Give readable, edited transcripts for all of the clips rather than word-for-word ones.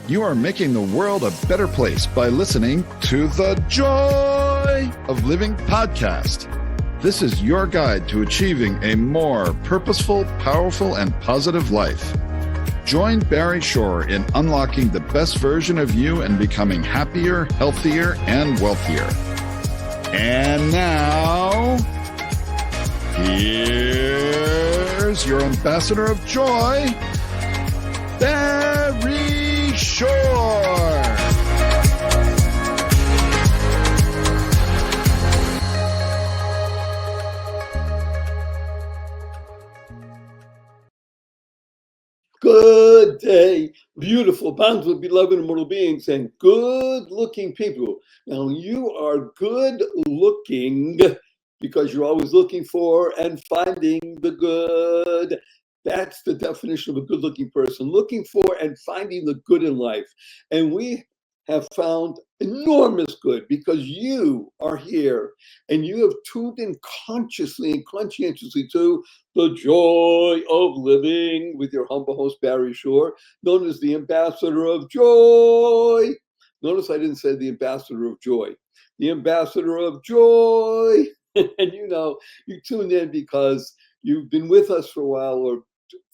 You are making the world a better place by listening to the Joy of Living podcast. This is your guide to achieving a more purposeful, powerful, and positive life. Join Barry Shore in unlocking the best version of you and becoming happier, healthier, and wealthier. And now, here's your ambassador of joy, Barry Shore. Good day, beautiful, bountiful, beloved, immortal beings, and good-looking people. Now, you are good-looking because you're always looking for and finding the good. That's the definition of a good-looking person, looking for and finding the good in life. And we have found enormous good because you are here and you have tuned in consciously and conscientiously to the Joy of Living with your humble host, Barry Shore, known as the Ambassador of Joy. Notice I didn't say the Ambassador of Joy, the Ambassador of Joy. And you tuned in because you've been with us for a while, or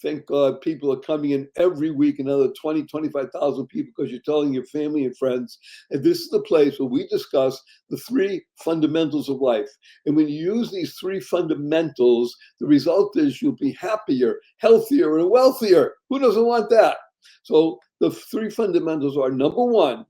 thank God people are coming in every week, another 20, 25,000 people, because you're telling your family and friends. And this is the place where we discuss the three fundamentals of life. And when you use these three fundamentals, the result is you'll be happier, healthier, and wealthier. Who doesn't want that? So the three fundamentals are, number one,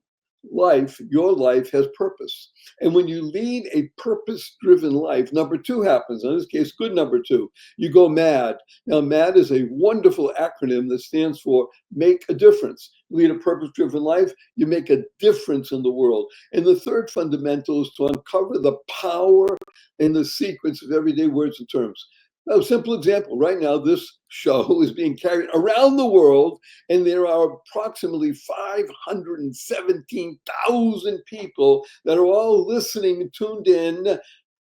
your life has purpose. And when you lead a purpose-driven life, number two happens. In this case, good number two, you go MAD. Now, MAD is a wonderful acronym that stands for make a difference. You lead a purpose-driven life, you make a difference in the world. And the third fundamental is to uncover the power and the secrets of everyday words and terms. Now, a simple example, right now, this show is being carried around the world, and there are approximately 517,000 people that are all listening and tuned in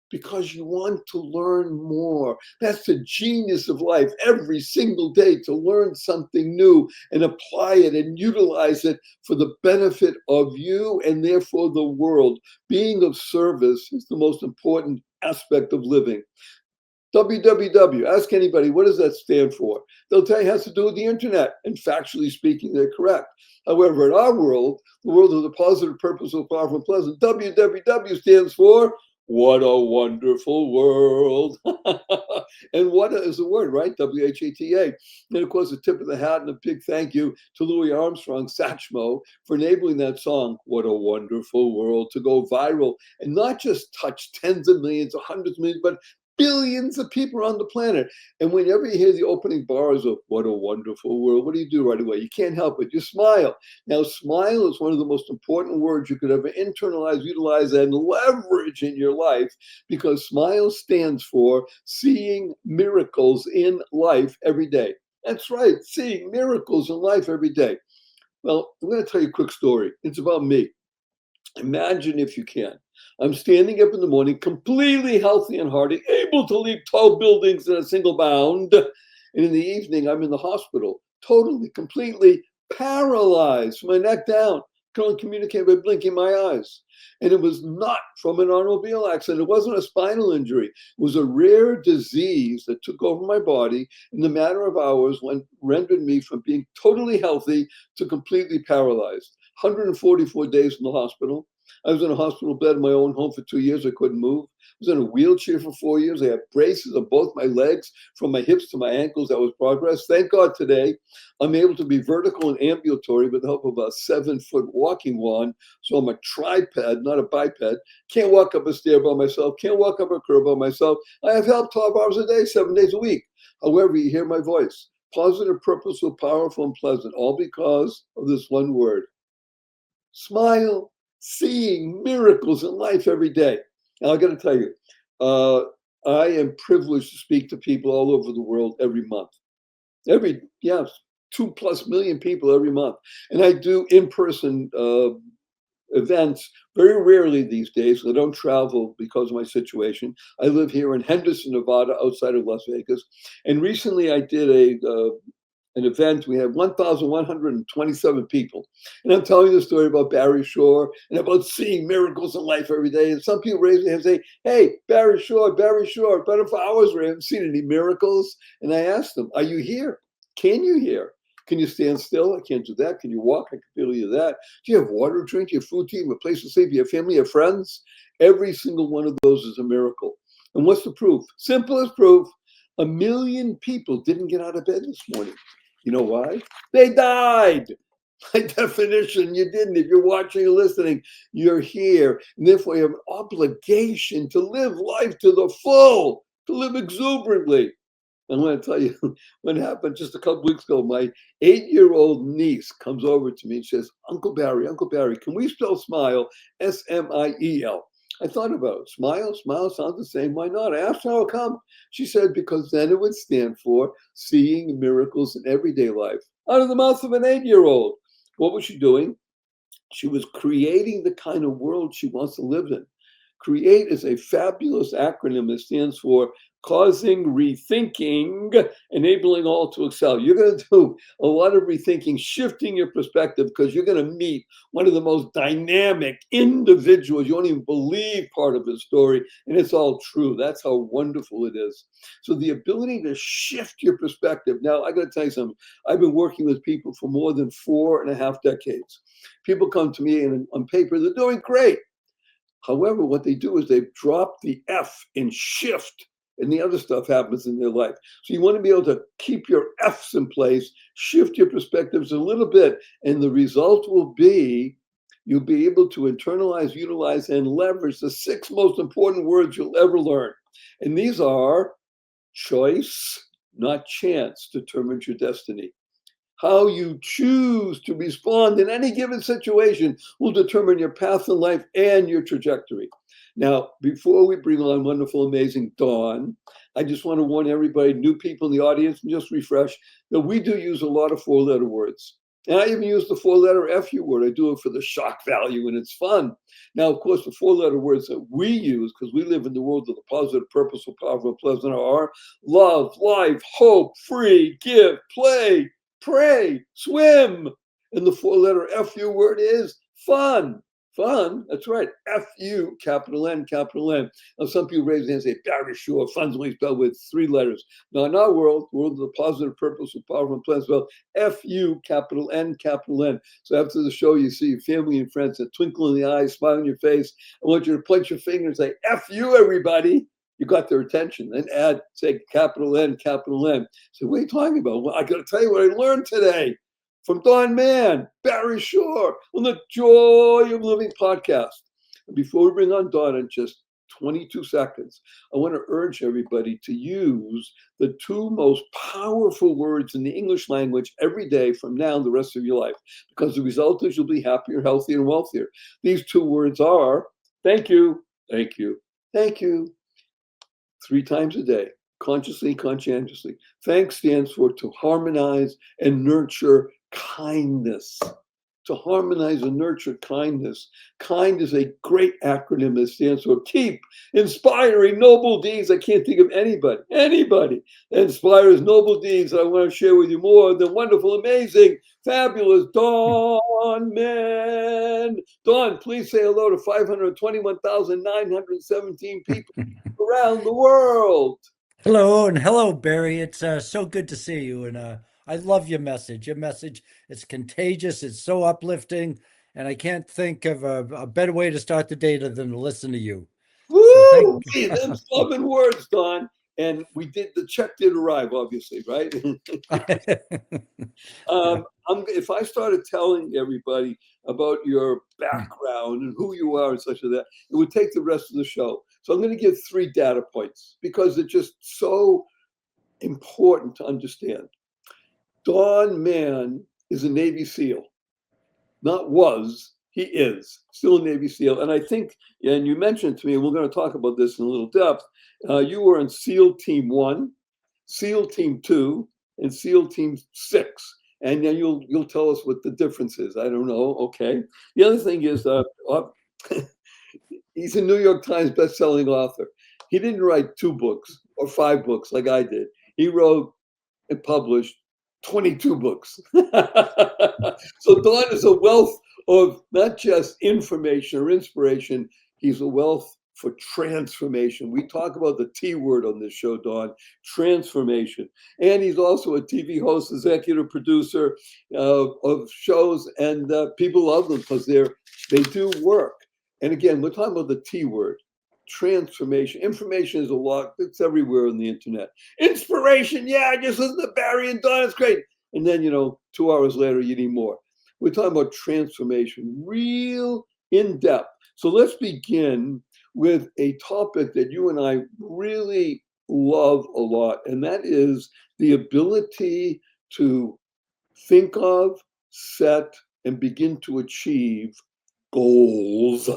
because you want to learn more. That's the genius of life, every single day to learn something new and apply it and utilize it for the benefit of you and therefore the world. Being of service is the most important aspect of living. www, ask anybody, what does that stand for? They'll tell you it has to do with the internet. And factually speaking, they're correct. However, in our world, the world of the positive, purposeful, powerful, and pleasant, www stands for what a wonderful world. And what is the word, right? WHATA. And of course, a tip of the hat and a big thank you to Louis Armstrong, Satchmo, for enabling that song, What a Wonderful World, to go viral and not just touch tens of millions or hundreds of millions, but billions of people around the planet. And whenever you hear the opening bars of What a Wonderful World, what do you do right away? You can't help it. You smile. Now, smile is one of the most important words you could ever internalize, utilize, and leverage in your life, because smile stands for seeing miracles in life every day. That's right, seeing miracles in life every day. Well, I'm going to tell you a quick story. It's about me. Imagine, if you can, I'm standing up in the morning, completely healthy and hearty, able to leap tall buildings in a single bound. And in the evening, I'm in the hospital, totally, completely paralyzed from my neck down. Can only communicate by blinking my eyes. And it was not from an automobile accident. It wasn't a spinal injury. It was a rare disease that took over my body in the matter of hours, when rendered me from being totally healthy to completely paralyzed. 144 days in the hospital. I was in a hospital bed in my own home for 2 years. I couldn't move. I was in a wheelchair for 4 years. I had braces on both my legs, from my hips to my ankles. That was progress. Thank God today I'm able to be vertical and ambulatory with the help of a 7-foot walking wand. So I'm a triped, not a biped. Can't walk up a stair by myself. Can't walk up a curb by myself. I have help 12 hours a day, 7 days a week. However, you hear my voice. Positive, purposeful, powerful, and pleasant. All because of this one word. Smile. Seeing miracles in life every day. Now, I got to tell you, I am privileged to speak to people all over the world every month. 2+ million people every month. And I do in-person events very rarely these days. I don't travel because of my situation. I live here in Henderson, Nevada, outside of Las Vegas. And recently I did an event. We had 1,127 people. And I'm telling you the story about Barry Shore and about seeing miracles in life every day. And some people raise their hand and say, hey, Barry Shore, but for hours we haven't seen any miracles. And I asked them, are you here? Can you hear? Can you stand still? I can't do that. Can you walk? I can barely do that. Do you have water to drink? Do you have food to eat? A place to sleep? Do you have family? Do you have friends? Every single one of those is a miracle. And what's the proof? Simplest proof. 1 million people didn't get out of bed this morning. You know why? They died. By definition, you didn't. If you're watching or listening, you're here. And therefore, you have an obligation to live life to the full, to live exuberantly. I'm going to tell you what happened just a couple weeks ago. My 8-year-old niece comes over to me and says, Uncle Barry, can we spell smile? S-M-I-E-L. I thought about it. Smile sounds the same. Why not? I asked her how come. She said, because then it would stand for seeing miracles in everyday life out of the mouth of an 8-year-old. What was she doing? She was creating the kind of world she wants to live in. CREATE is a fabulous acronym that stands for causing rethinking, enabling all to excel. You're going to do a lot of rethinking, shifting your perspective, because you're going to meet one of the most dynamic individuals. You won't even believe part of his story, and it's all true. That's how wonderful it is. So the ability to shift your perspective. Now, I got to tell you something. I've been working with people for more than 4.5 decades. People come to me and on paper, they're doing great. However, what they do is they've dropped the F in shift, and the other stuff happens in their life. So you want to be able to keep your F's in place, shift your perspectives a little bit, and the result will be you'll be able to internalize, utilize, and leverage the 6 most important words you'll ever learn. And these are choice, not chance, determines your destiny. How you choose to respond in any given situation will determine your path in life and your trajectory. Now, before we bring on wonderful, amazing Dawn, I just want to warn everybody, new people in the audience, and just refresh that we do use a lot of 4-letter words. And I even use the 4-letter FU word. I do it for the shock value, and it's fun. Now, of course, the 4-letter words that we use, because we live in the world of the positive, purposeful, powerful, pleasant, are love, life, hope, free, give, play, pray, swim. And the 4-letter FU word is fun. Fun, that's right. F-U, capital N, capital N. Now, some people raise their hand and say, Barry Shore, fun's only spelled with 3 letters. Now, in our world, the world of the positive, purposeful, powerful, and pleasant, spelled F-U, capital N, capital N. So after the show, you see your family and friends, a twinkle in the eyes, smile on your face. I want you to point your finger and say, F-U, everybody. You got their attention. Then add, say, capital N, capital N. So what are you talking about? Well, I got to tell you what I learned today from Don Mann, Barry Shore, on the Joy of Living podcast. And before we bring on Don in just 22 seconds, I want to urge everybody to use the 2 most powerful words in the English language every day from now and the rest of your life, because the result is you'll be happier, healthier, and wealthier. These 2 words are thank you, thank you, thank you. 3 times a day, consciously, conscientiously. Thanks stands for to harmonize and nurture kindness. To harmonize and nurture kindness. KIND is a great acronym that stands for keep inspiring noble deeds. I can't think of anybody that inspires noble deeds that I want to share with you more than wonderful, amazing, fabulous Don Mann. Don, please say hello to 521,917 people around the world. Hello and hello, Barry. It's so good to see you, and I love your message. Your message is contagious. It's so uplifting, and I can't think of a better way to start the day than to listen to you. So Woo! thank Them loving words, Don. And we did, the check did arrive, obviously, right? Yeah. If I started telling everybody about your background and who you are and such as that, it would take the rest of the show. So I'm going to give 3 data points because it's just so important to understand. Don Mann is a Navy SEAL. Not was, he is still a Navy SEAL. And I think, and you mentioned to me, and we're going to talk about this in a little depth, you were in SEAL Team 1, SEAL Team 2, and SEAL Team 6. And then you'll tell us what the difference is. I don't know. Okay. The other thing is, he's a New York Times bestselling author. He didn't write 2 books or 5 books like I did. He wrote and published 22 books. So Don is a wealth of not just information or inspiration, he's a wealth for transformation. We talk about the T word on this show, Don, transformation. And he's also a TV host, executive producer of shows, and people love them because they do work. And again, we're talking about the T word, transformation. Information is a lot, it's everywhere on the internet. Inspiration, yeah, I just listen to Barry and Don, it's great. And then, 2 hours later, you need more. We're talking about transformation, real in depth. So let's begin with a topic that you and I really love a lot, and that is the ability to think of, set, and begin to achieve goals.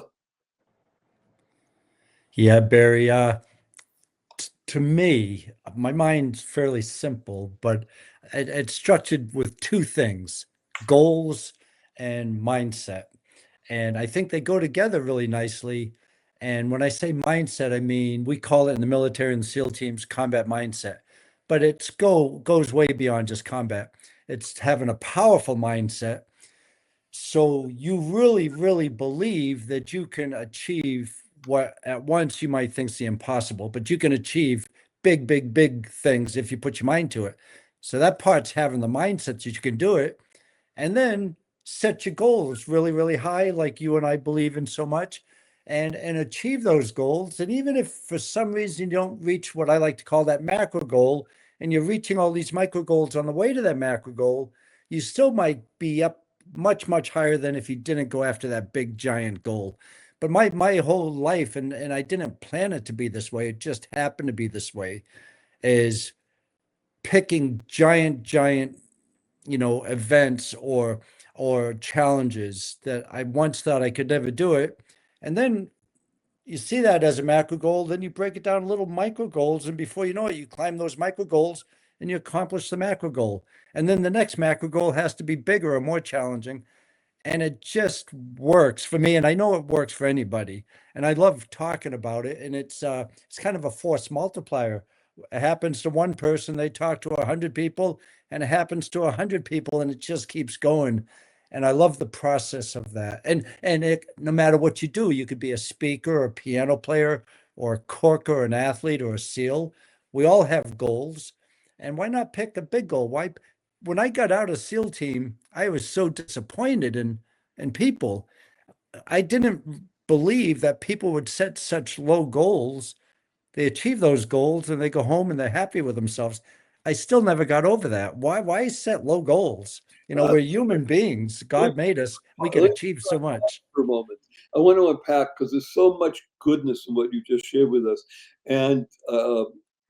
Yeah, Barry. To me, my mind's fairly simple, but it's structured with two things: goals and mindset. And I think they go together really nicely. And when I say mindset, I mean we call it in the military and SEAL teams combat mindset, but goes way beyond just combat. It's having a powerful mindset, so you really, really believe that you can achieve what at once you might think is the impossible, but you can achieve big, big, big things if you put your mind to it. So that part's having the mindset that you can do it, and then set your goals really, really high, like you and I believe in so much, and achieve those goals. And even if for some reason you don't reach what I like to call that macro goal, and you're reaching all these micro goals on the way to that macro goal, you still might be up much, much higher than if you didn't go after that big giant goal. But my whole life, and I didn't plan it to be this way, it just happened to be this way, is picking giant, events or challenges that I once thought I could never do it. And then you see that as a macro goal, then you break it down little micro goals, and before you know it, you climb those micro goals and you accomplish the macro goal. And then the next macro goal has to be bigger or more challenging. And it just works for me, and I know it works for anybody. And I love talking about it. And it's kind of a force multiplier. It happens to one person, they talk to 100 people, and it happens to 100 people, and it just keeps going. And I love the process of that. And no matter what you do, you could be a speaker or a piano player or a corker or an athlete or a SEAL. We all have goals. And why not pick a big goal? Why When I got out of SEAL team, I was so disappointed in people. I didn't believe that people would set such low goals. They achieve those goals and they go home and they're happy with themselves. I still never got over that. Why set low goals? Uh, We're human beings. let, God made us. We can let's achieve so much. for a moment. I want to unpack because there's so much goodness in what you just shared with us. And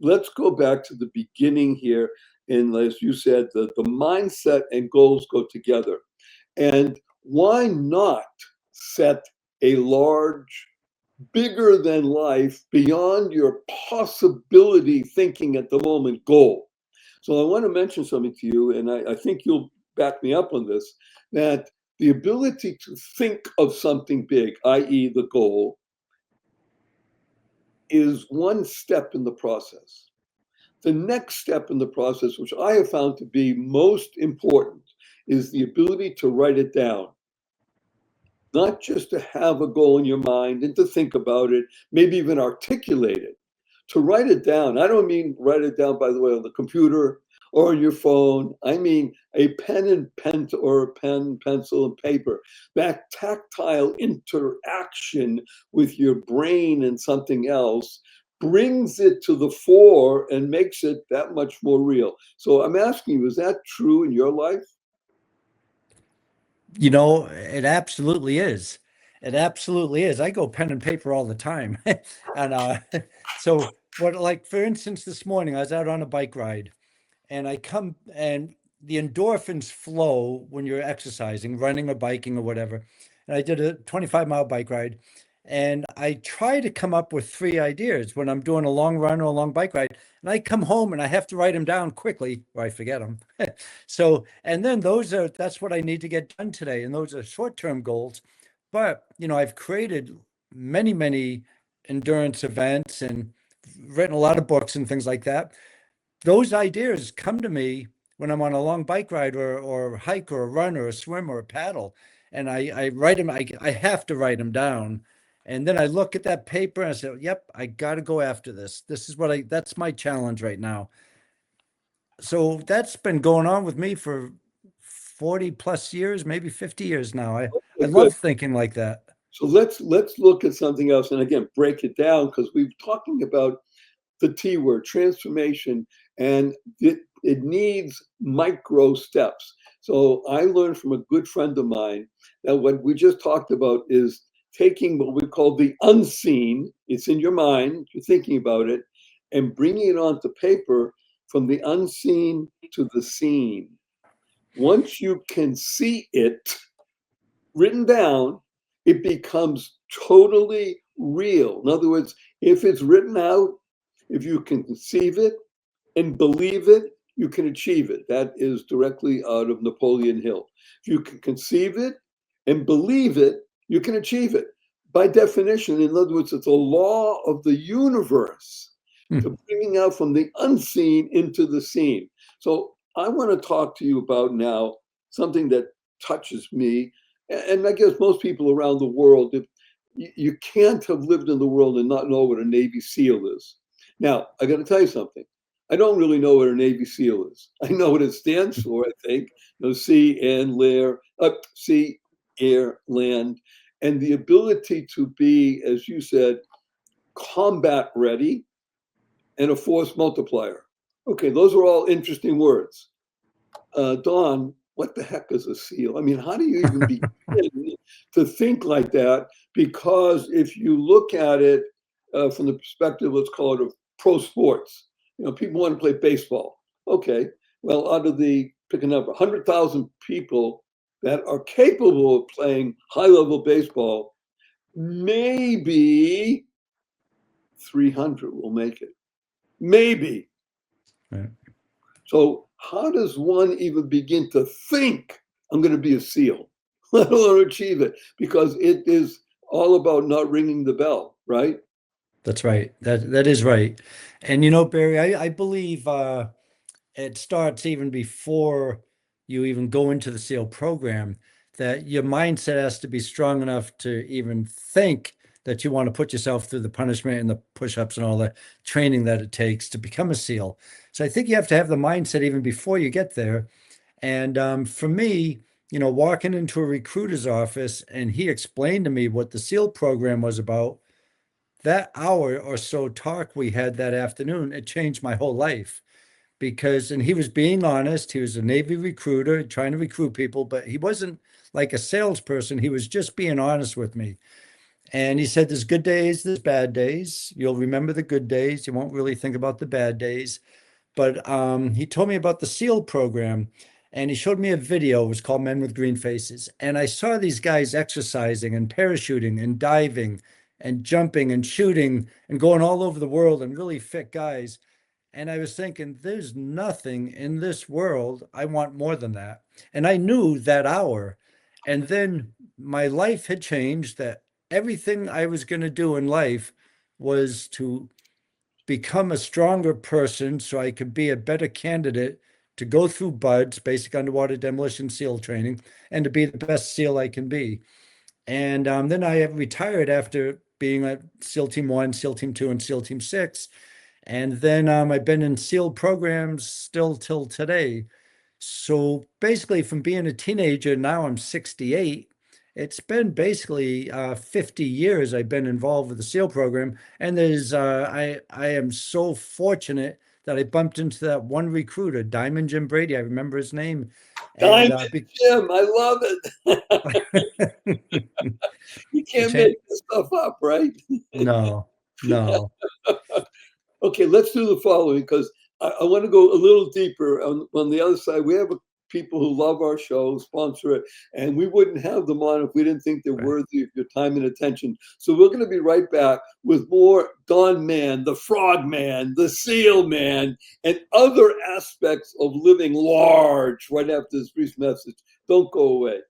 let's go back to the beginning here. And as you said, the mindset and goals go together. And why not set a large, bigger than life, beyond your possibility thinking at the moment goal? So I want to mention something to you, and I think you'll back me up on this, that the ability to think of something big, i.e., the goal, is one step in the process. The next step in the process, which I have found to be most important, is the ability to write it down. Not just to have a goal in your mind and to think about it, maybe even articulate it, to write it down. I don't mean write it down, by the way, on the computer or on your phone. I mean a pen or a pen, pencil, and paper. That tactile interaction with your brain and something else brings it to the fore and makes it that much more real. So I'm asking you, is that true in your life? It absolutely is. It absolutely is. I go pen and paper all the time. And so like for instance, this morning I was out on a bike ride, and I come and the endorphins flow when you're exercising, running or biking or whatever. And I did a 25-mile bike ride, and I try to come up with three ideas when I'm doing a long run or a long bike ride. And I come home and I have to write them down quickly or I forget them. So, and then that's what I need to get done today. And those are short-term goals. But, I've created many, many endurance events and written a lot of books and things like that. Those ideas come to me when I'm on a long bike ride or hike or a run or a swim or a paddle. And I write them, I have to write them down. And then I look at that paper and I say, yep, I got to go after this. This is that's my challenge right now. So that's been going on with me for 40 plus years, maybe 50 years now. I Good. love thinking like that. So let's look at something else, and again, break it down, because we're talking about the T word, transformation, and it needs micro steps. So I learned from a good friend of mine that what we just talked about is taking what we call the unseen, it's in your mind, you're thinking about it, and bringing it onto paper from the unseen to the seen. Once you can see it written down, it becomes totally real. In other words, if it's written out, if you can conceive it and believe it, you can achieve it. That is directly out of Napoleon Hill. If you can conceive it and believe it, you can achieve it. By definition, in other words, it's a law of the universe to bringing out from the unseen into the seen. So I want to talk to you about now something that touches me, and I guess most people around the world. You can't have lived in the world and not know what a Navy SEAL is. Now, I got to tell you something. I don't really know what a Navy SEAL is. I know what it stands for, I think. Sea and sea, air, land, and the ability to be, as you said, combat ready and a force multiplier. Okay, those are all interesting words. Don, what the heck is a SEAL? I mean, how do you even begin to think like that? Because if you look at it from the perspective, let's call it, of pro sports, people want to play baseball. Okay, well, out of pick a number, 100,000 people that are capable of playing high-level baseball, maybe 300 will make it. Maybe. Right. So how does one even begin to think I'm going to be a SEAL, let alone achieve it? Because it is all about not ringing the bell, right? That's right. That is right. And Barry, I believe it starts even before you even go into the SEAL program, that your mindset has to be strong enough to even think that you want to put yourself through the punishment and the push-ups and all the training that it takes to become a SEAL. So I think you have to have the mindset even before you get there. And for me, walking into a recruiter's office and he explained to me what the SEAL program was about, that hour or so talk we had that afternoon, it changed my whole life. And he was being honest. He was a Navy recruiter trying to recruit people, but he wasn't like a salesperson. He was just being honest with me. And he said, there's good days, there's bad days. You'll remember the good days. You won't really think about the bad days. But he told me about the SEAL program, and he showed me a video. It was called Men with Green Faces. And I saw these guys exercising and parachuting and diving and jumping and shooting and going all over the world, and really fit guys. And I was thinking, there's nothing in this world I want more than that. And I knew that hour. And then my life had changed, that everything I was going to do in life was to become a stronger person so I could be a better candidate to go through BUDS, basic underwater demolition SEAL training, and to be the best SEAL I can be. And then I retired after being at SEAL Team 1, SEAL Team 2, and SEAL Team 6. And then I've been in SEAL programs still till today. So basically, from being a teenager, now I'm 68. It's been basically 50 years I've been involved with the SEAL program. And I am so fortunate that I bumped into that one recruiter, Diamond Jim Brady. I remember his name. Diamond Jim, I love it. You can't make this stuff up, right? No. Okay, let's do the following, because I want to go a little deeper on the other side. We have people who love our show, sponsor it, and we wouldn't have them on if we didn't think they're worthy of your time and attention. So we're going to be right back with more Don Mann, the Frog Man, the Seal Man, and other aspects of living large right after this brief message. Don't go away.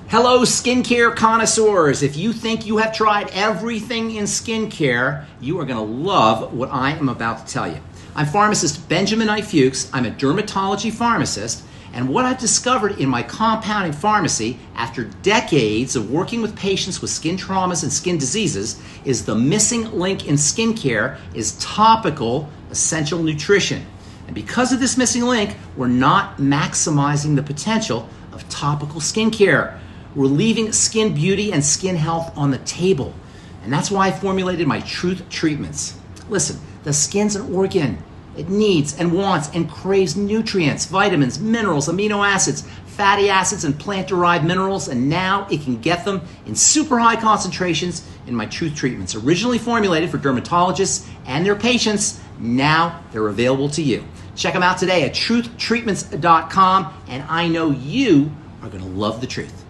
Hello, skincare connoisseurs. If you think you have tried everything in skincare, you are going to love what I am about to tell you. I'm pharmacist Benjamin I. Fuchs. I'm a dermatology pharmacist, and what I've discovered in my compounding pharmacy after decades of working with patients with skin traumas and skin diseases is the missing link in skincare is topical essential nutrition. And because of this missing link, we're not maximizing the potential of topical skincare. We're leaving skin beauty and skin health on the table. And that's why I formulated my Truth Treatments. Listen, the skin's an organ. It needs and wants and craves nutrients, vitamins, minerals, amino acids, fatty acids, and plant-derived minerals, and now it can get them in super high concentrations in my Truth Treatments. Originally formulated for dermatologists and their patients, now they're available to you. Check them out today at truthtreatments.com, and I know you are going to love the truth.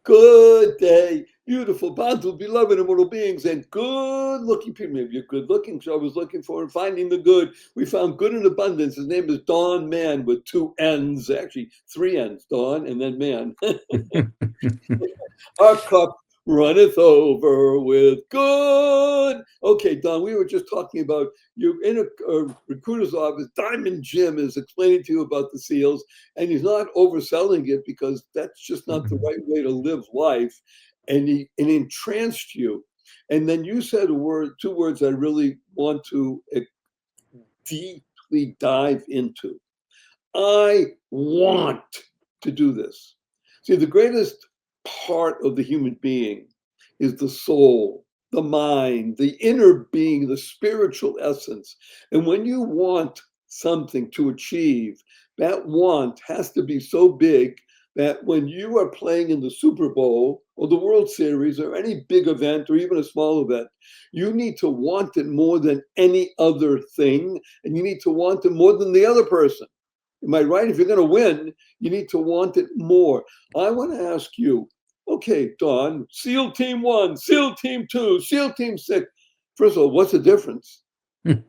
Good day, beautiful, bountiful, beloved, immortal beings, and good-looking people. Maybe you're good-looking, so I was looking for and finding the good. We found good in abundance. His name is Don Mann with 2 N's, actually 3 N's, Don and then Man. Our cup runneth over with good. Okay, Don, we were just talking about you in a recruiter's office. Diamond Jim is explaining to you about the SEALs, and he's not overselling it because that's just not the right way to live life. And he entranced you. And then you said 2 words I really want to deeply dive into. I want to do this. See, the greatest part of the human being is the soul, the mind, the inner being, the spiritual essence. And when you want something to achieve, that want has to be so big that when you are playing in the Super Bowl or the World Series or any big event or even a small event, you need to want it more than any other thing, and you need to want it more than the other person. Am I right? If you're going to win, you need to want it more. I want to ask you, okay, Don, SEAL Team 1, SEAL Team 2, SEAL Team 6. First of all, what's the difference?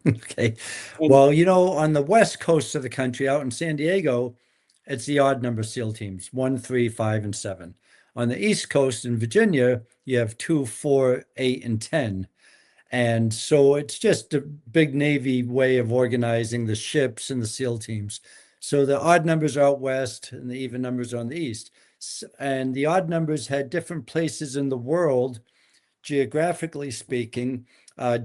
Okay. Well, on the west coast of the country, out in San Diego, it's the odd number SEAL teams, 1, 3, 5, and 7. On the east coast in Virginia, you have 2, 4, 8, and 10. And so it's just a big Navy way of organizing the ships and the SEAL teams. So the odd numbers are out west and the even numbers are on the east. And the odd numbers had different places in the world, geographically speaking,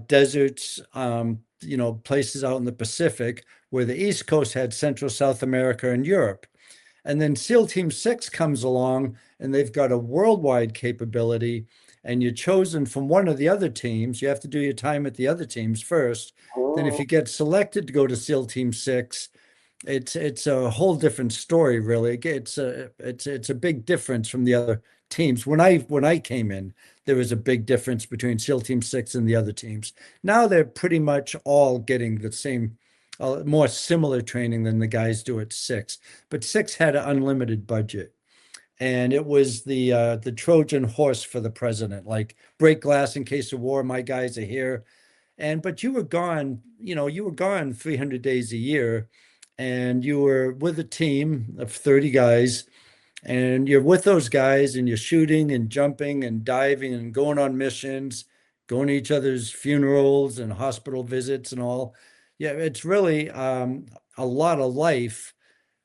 deserts, places out in the Pacific, where the East Coast had Central South America and Europe. And then SEAL Team 6 comes along and they've got a worldwide capability, and you're chosen from one of the other teams. You have to do your time at the other teams first. Then if you get selected to go to SEAL Team 6, it's a whole different story, really. It's a big difference from the other teams. When I came in, there was a big difference between SEAL Team 6 and the other teams. Now they're pretty much all getting the same, more similar training than the guys do at 6. But 6 had an unlimited budget, and it was the Trojan horse for the president. Like, break glass in case of war. My guys are here, but you were gone. You were gone 300 days a year. And you were with a team of 30 guys, and you're with those guys and you're shooting and jumping and diving and going on missions, going to each other's funerals and hospital visits and all. Yeah, it's really a lot of life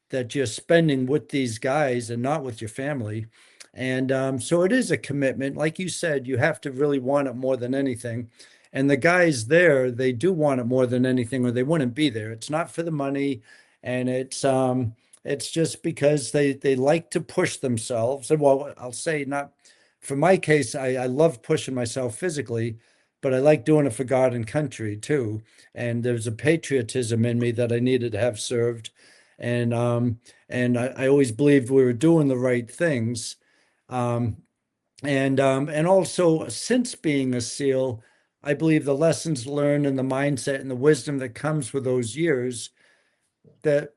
that you're spending with these guys and not with your family. And so it is a commitment. Like you said, you have to really want it more than anything. And the guys there, they do want it more than anything, or they wouldn't be there. It's not for the money, and it's just because they like to push themselves. And well, I'll say, not for my case, I love pushing myself physically, but I like doing it for God and country too. And there's a patriotism in me that I needed to have served. And I always believed we were doing the right things. And also, since being a SEAL, I believe the lessons learned and the mindset and the wisdom that comes with those years, that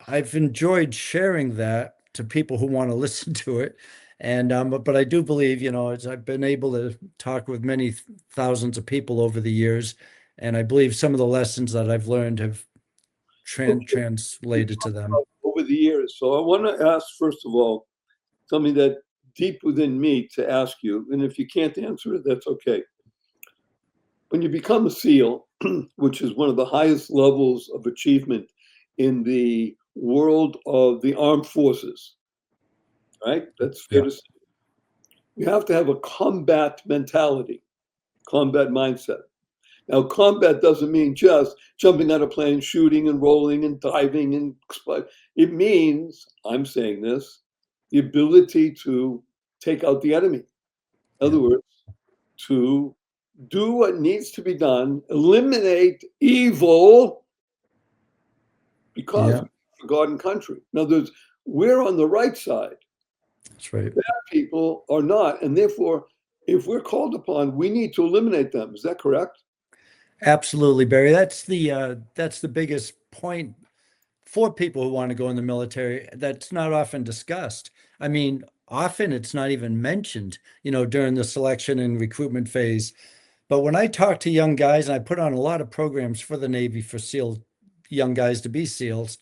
I've enjoyed sharing that to people who want to listen to it. But I do believe, as I've been able to talk with many thousands of people over the years, and I believe some of the lessons that I've learned have translated to them. Over the years. So I want to ask, first of all, something that deep within me to ask you, and if you can't answer it, that's okay. when you become a SEAL, which is one of the highest levels of achievement in the world of the armed forces, right? That's fair Yeah. to say. You have to have a combat mentality, combat mindset. Now, combat doesn't mean just jumping out of plane, shooting and rolling and diving and it means, I'm saying this, the ability to take out the enemy. In other words, to do what needs to be done, eliminate evil because Yeah, we're for God and country. In other words, we're on the right side. that's right. Bad people are not. And therefore, if we're called upon, we need to eliminate them. Is that correct? Absolutely, Barry. That's the biggest point for people who want to go in the military that's not often discussed. I mean, often it's not even mentioned, during the selection and recruitment phase. But when I talk to young guys, and I put on a lot of programs for the Navy for SEAL young guys to be SEALs,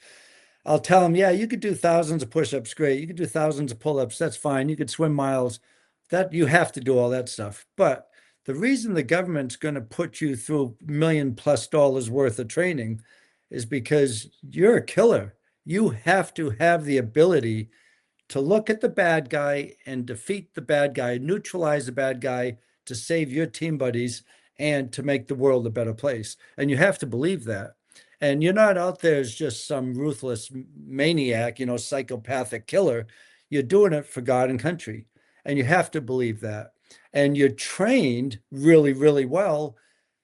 I'll tell them, yeah, you could do thousands of push-ups, great. You could do thousands of pull-ups, that's fine. You could swim miles. That you have to do all that stuff. But the reason the government's going to put you through $1 million+ worth of training is because you're a killer. You have to have the ability to look at the bad guy and defeat the bad guy, neutralize the bad guy to save your team buddies and to make the world a better place. And you have to believe that. And you're not out there as just some ruthless maniac, psychopathic killer. You're doing it for God and country. And you have to believe that. And you're trained really, really well,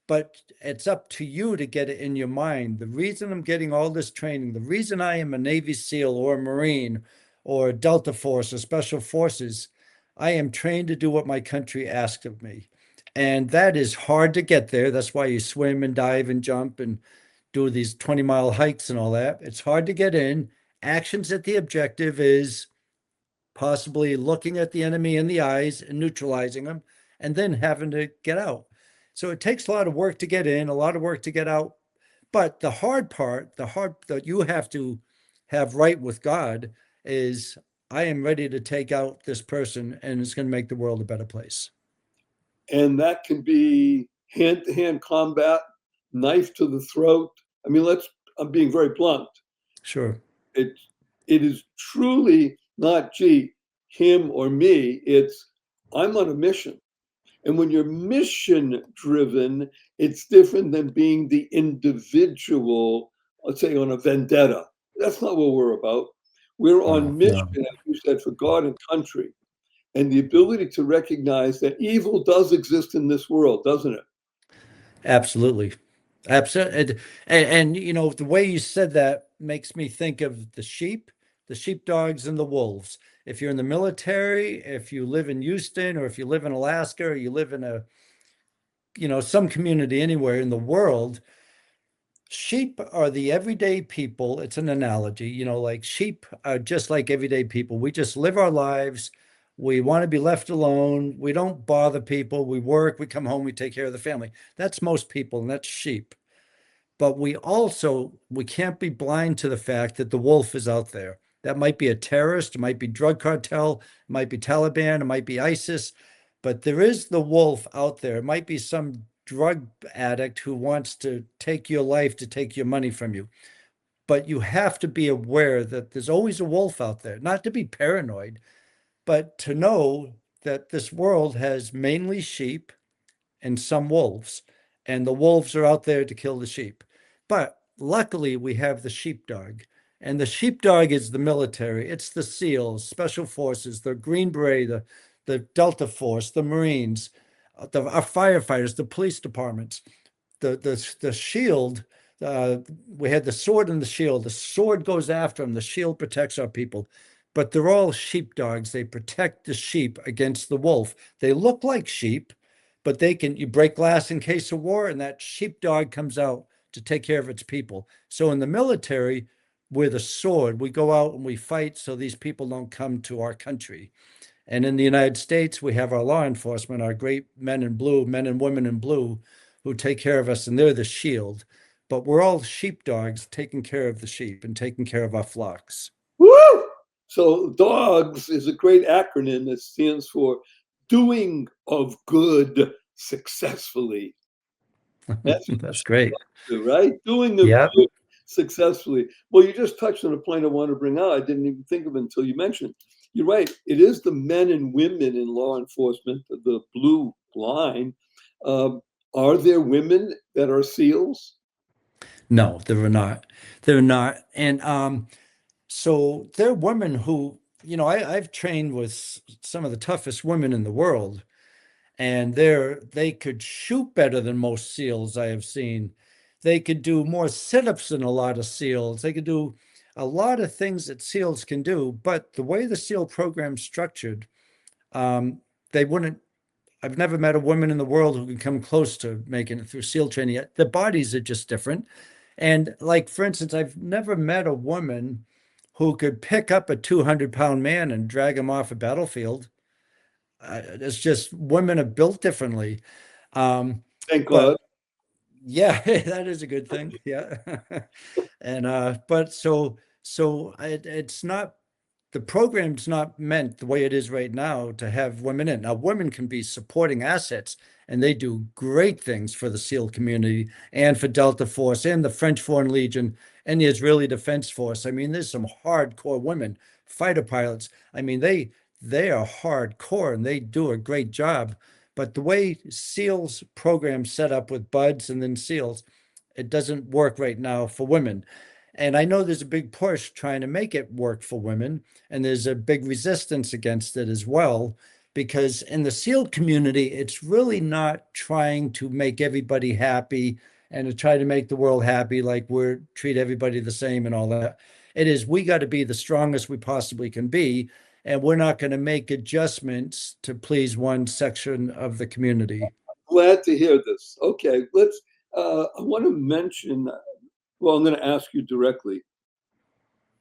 but it's up to you to get it in your mind. The reason I'm getting all this training, the reason I am a Navy SEAL or a Marine or a Delta Force or Special Forces, I am trained to do what my country asks of me. And that is hard to get there. That's why you swim and dive and jump and do these 20-mile hikes and all that. It's hard to get in. Actions at the objective is possibly looking at the enemy in the eyes and neutralizing them, and then having to get out. So it takes a lot of work to get in, a lot of work to get out. But the hard part, the hard that you have to have right with God is I am ready to take out this person and it's going to make the world a better place. And that can be hand-to-hand combat, knife to the throat. I mean, I'm being very blunt. Sure. It is truly not, gee, him or me. It's, I'm on a mission. And when you're mission driven, it's different than being the individual, let's say on a vendetta. That's not what we're about. We're on mission, as you said, for God and country. And the ability to recognize that evil does exist in this world, doesn't it? Absolutely. Absolutely. And the way you said that makes me think of the sheepdogs and the wolves. If you're in the military, if you live in Houston, or if you live in Alaska, or you live in some community anywhere in the world, sheep are the everyday people. It's an analogy, like sheep are just like everyday people. We just live our lives. We want to be left alone. We don't bother people. We work, we come home, we take care of the family. That's most people, and that's sheep. But we can't be blind to the fact that the wolf is out there. That might be a terrorist, it might be drug cartel, it might be Taliban, it might be ISIS, but there is the wolf out there. It might be some drug addict who wants to take your life to take your money from you. But you have to be aware that there's always a wolf out there, not to be paranoid, but to know that this world has mainly sheep and some wolves, and the wolves are out there to kill the sheep. But luckily, we have the sheepdog, and the sheepdog is the military. It's the SEALs, Special Forces, the Green Beret, the Delta Force, the Marines, our firefighters, the police departments, the shield. We had the sword and the shield. The sword goes after them. The shield protects our people. But they're all sheepdogs. They protect the sheep against the wolf. They look like sheep, but you break glass in case of war, and that sheepdog comes out to take care of its people. So in the military, we're the sword. We go out and we fight so these people don't come to our country. And in the United States, we have our law enforcement, our great men in blue, men and women in blue, who take care of us, and they're the shield. But we're all sheepdogs taking care of the sheep and taking care of our flocks. Woo! So DOGS is a great acronym that stands for doing of good successfully. That's That's great. right. Doing the Yep. good successfully. Well, you just touched on a point I want to bring out. I didn't even think of it until you mentioned. You're right. It is the men and women in law enforcement, the blue line. Um, are there women that are SEALs? No, they're not. They're not. And so there are women who, I've trained with some of the toughest women in the world, and they could shoot better than most SEALs I have seen. They could do more sit-ups than a lot of SEALs. They could do a lot of things that SEALs can do, but the way the SEAL program's structured, um, they wouldn't. I've never met a woman in the world who can come close to making it through SEAL training yet. The bodies are just different. And like, for instance, I've never met a woman who could pick up a 200-pound man and drag him off a battlefield. It's just women are built differently. Thank God. But yeah, that is a good thing. Yeah. And but it's not, the program's not meant the way it is right now to have women in. Now, women can be supporting assets, and they do great things for the SEAL community and for Delta Force and the French Foreign Legion and the Israeli Defense Force. I mean, there's some hardcore women fighter pilots. I mean, they are hardcore and they do a great job. But the way SEALs program set up with buds and then SEALs, it doesn't work right now for women. And I know there's a big push trying to make it work for women, and there's a big resistance against it as well, because in the SEAL community, it's really not trying to make everybody happy and to try to make the world happy, like we're treat everybody the same and all that. It is, we got to be the strongest we possibly can be, and we're not going to make adjustments to please one section of the community. Glad to hear this. Okay, let's. I want to mention. Well, I'm going to ask you directly.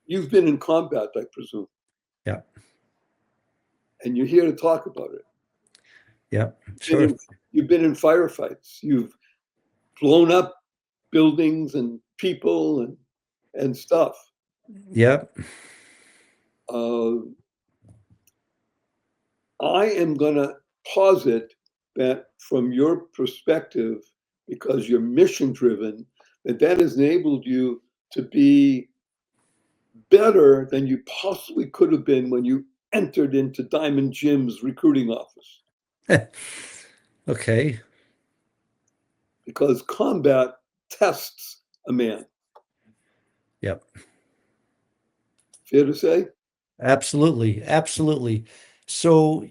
You've been in combat, I presume. Yeah. And you're here to talk about it. Yeah, sure. You've been in firefights. You've blown up buildings and people and stuff. Yep. I am going to posit that from your perspective, because you're mission driven, that has enabled you to be better than you possibly could have been when you entered into Diamond Jim's recruiting office. Okay. Because combat tests a man. Yep. Fair to say? Absolutely. Absolutely. So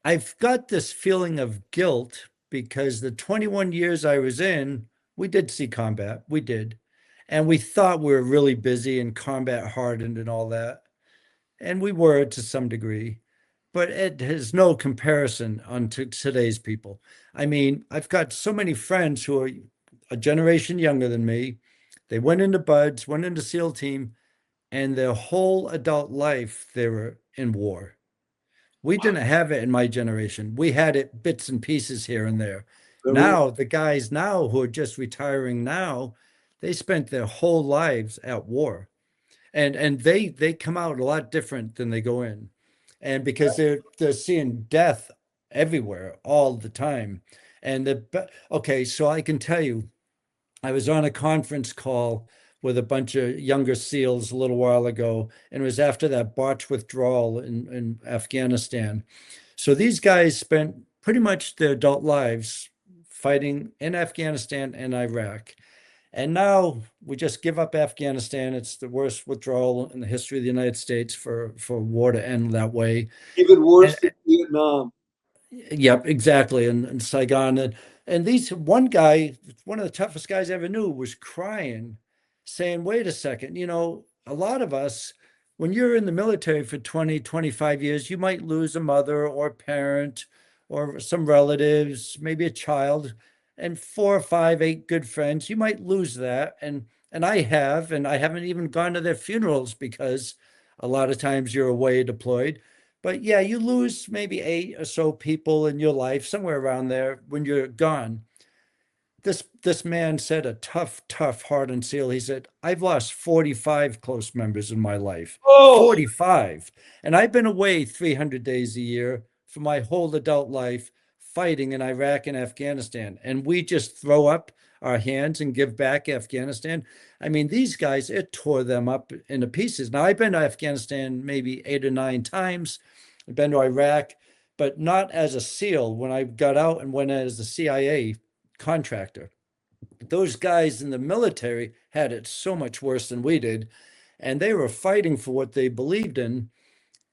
I've got this feeling of guilt because the 21 years I was in, we did see combat. We did. And we thought we were really busy and combat hardened and all that. And we were to some degree, but it has no comparison on to today's people. I mean, I've got so many friends who are a generation younger than me. They went into BUDS, went into SEAL team, and their whole adult life they were in war. We didn't have it in my generation. We had it bits and pieces here and there. Now, the guys now who are just retiring now, they spent their whole lives at war. And they come out a lot different than they go in. And because they're seeing death everywhere all the time. And okay, so I can tell you, I was on a conference call with a bunch of younger SEALs a little while ago, and it was after that botched withdrawal in Afghanistan. So these guys spent pretty much their adult lives fighting in Afghanistan and Iraq. And now we just give up Afghanistan. It's the worst withdrawal in the history of the United States for war to end that way. Even worse than Vietnam. Yep, exactly. And Saigon. And these one guy, one of the toughest guys I ever knew, was crying, saying, wait a second, a lot of us, when you're in the military for 20, 25 years, you might lose a mother or a parent or some relatives, maybe a child, and 4 or 5, 8 good friends. You might lose that. And I haven't even gone to their funerals because a lot of times you're away deployed. But yeah, you lose maybe 8 or so people in your life, somewhere around there when you're gone. This man said, a tough hardened SEAL. He said, I've lost 45 close members in my life. Oh, 45. And I've been away 300 days a year for my whole adult life, fighting in Iraq and Afghanistan, and we just throw up our hands and give back Afghanistan. I mean, these guys, it tore them up into pieces. Now, I've been to Afghanistan maybe 8 or 9 times. I've been to Iraq, but not as a SEAL. When I got out and went as a CIA contractor, those guys in the military had it so much worse than we did, and they were fighting for what they believed in,